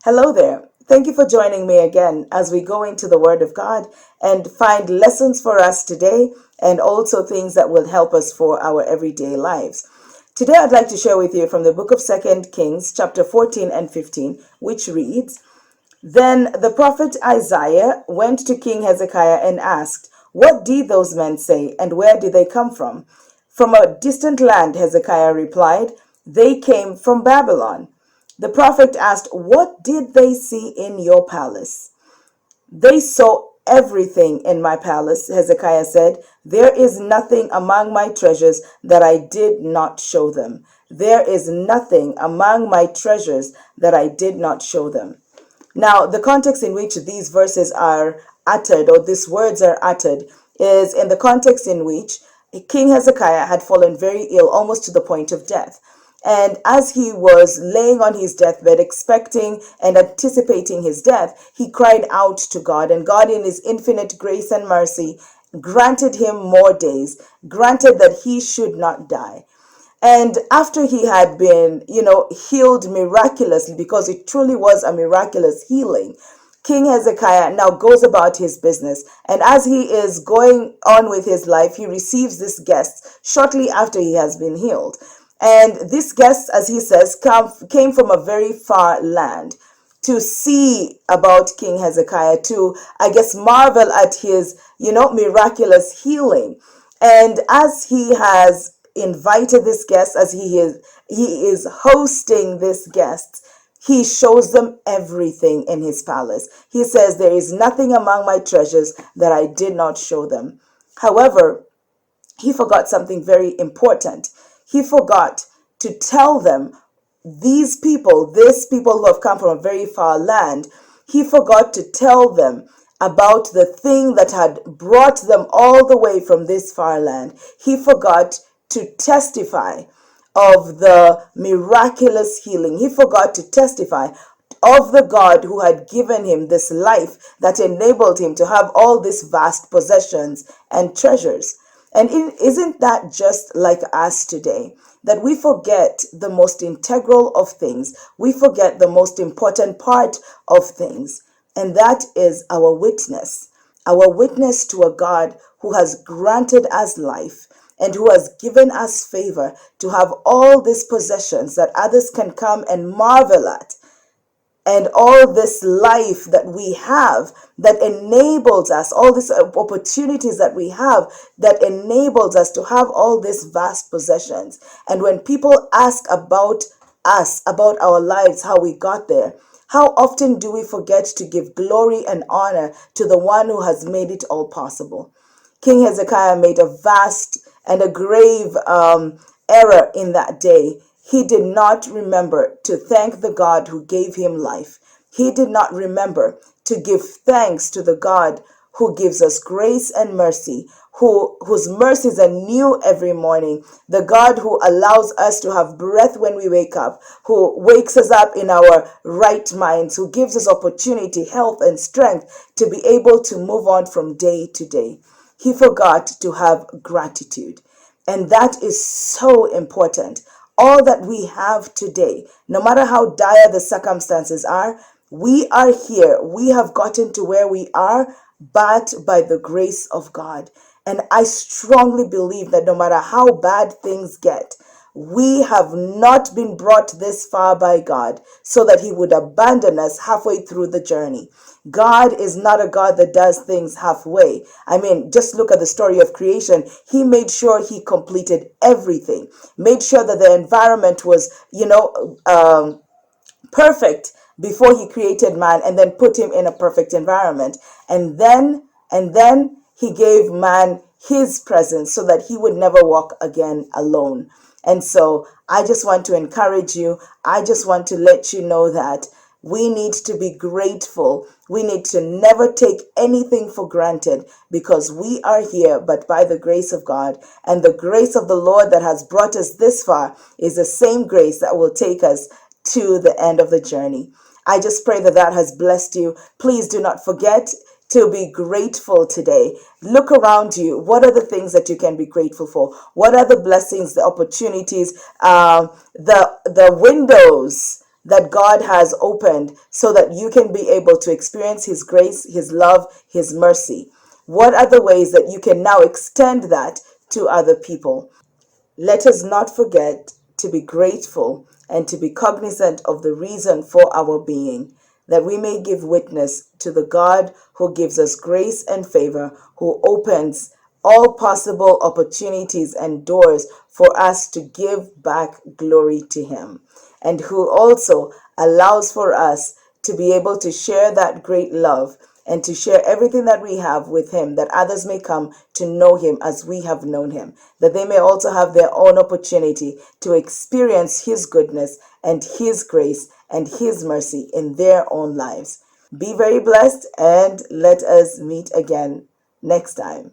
Hello there. Thank you for joining me again as we go into the Word of God and find lessons for us today and also things that will help us for our everyday lives. Today I'd like to share with you from the book of Second Kings, chapter 14 and 15, which reads, Then the prophet Isaiah went to King Hezekiah and asked, What did those men say, and where did they come from? From a distant land, Hezekiah replied, They came from Babylon. The prophet asked, What did they see in your palace? They saw everything in my palace, Hezekiah said. There is nothing among my treasures that I did not show them. There is nothing among my treasures that I did not show them. Now, the context in which these verses are uttered, or these words are uttered, is in the context in which King Hezekiah had fallen very ill, almost to the point of death. And as he was laying on his deathbed, expecting and anticipating his death, he cried out to God. And God, in his infinite grace and mercy, granted him more days, granted that he should not die. And after he had been, healed miraculously, because it truly was a miraculous healing, King Hezekiah now goes about his business. And as he is going on with his life, he receives this guest shortly after he has been healed. And this guest, as he says, came from a very far land to see about King Hezekiah, to, I guess, marvel at his, miraculous healing. And as he has invited this guest, as he is hosting this guest, he shows them everything in his palace. He says, There is nothing among my treasures that I did not show them. However, he forgot something very important. He forgot to tell them, these people who have come from a very far land, he forgot to tell them about the thing that had brought them all the way from this far land. He forgot to testify of the miraculous healing. He forgot to testify of the God who had given him this life that enabled him to have all these vast possessions and treasures. And isn't that just like us today? That we forget the most integral of things. We forget the most important part of things. And that is our witness. Our witness to a God who has granted us life and who has given us favor to have all these possessions that others can come and marvel at, and all this life that we have that enables us, all these opportunities that we have that enables us to have all these vast possessions. And when people ask about us, about our lives, how we got there, how often do we forget to give glory and honor to the one who has made it all possible? King Hezekiah made a vast and a grave error in that day. He did not remember to thank the God who gave him life. He did not remember to give thanks to the God who gives us grace and mercy, whose mercies are new every morning, the God who allows us to have breath when we wake up, who wakes us up in our right minds, who gives us opportunity, health, and strength to be able to move on from day to day. He forgot to have gratitude. And that is so important. All that we have today, no matter how dire the circumstances are, we are here. We have gotten to where we are, but by the grace of God. And I strongly believe that no matter how bad things get, we have not been brought this far by God so that he would abandon us halfway through the journey. God is not a God that does things halfway. I mean, just look at the story of creation. He made sure he completed everything, made sure that the environment was, perfect before he created man, and then put him in a perfect environment. And then he gave man his presence so that he would never walk again alone. And so I just want to encourage you. I just want to let you know that we need to be grateful. We need to never take anything for granted, because we are here but by the grace of God. And the grace of the Lord that has brought us this far is the same grace that will take us to the end of the journey. I just pray that that has blessed you. Please do not forget to be grateful today. Look around you. What are the things that you can be grateful for? What are the blessings, the opportunities, the windows that God has opened so that you can be able to experience His grace, His love, His mercy? What are the ways that you can now extend that to other people? Let us not forget to be grateful and to be cognizant of the reason for our being, that we may give witness to the God who gives us grace and favor, who opens all possible opportunities and doors for us to give back glory to Him, and who also allows for us to be able to share that great love and to share everything that we have with Him, that others may come to know Him as we have known Him, that they may also have their own opportunity to experience His goodness and His grace and His mercy in their own lives. Be very blessed, and let us meet again next time.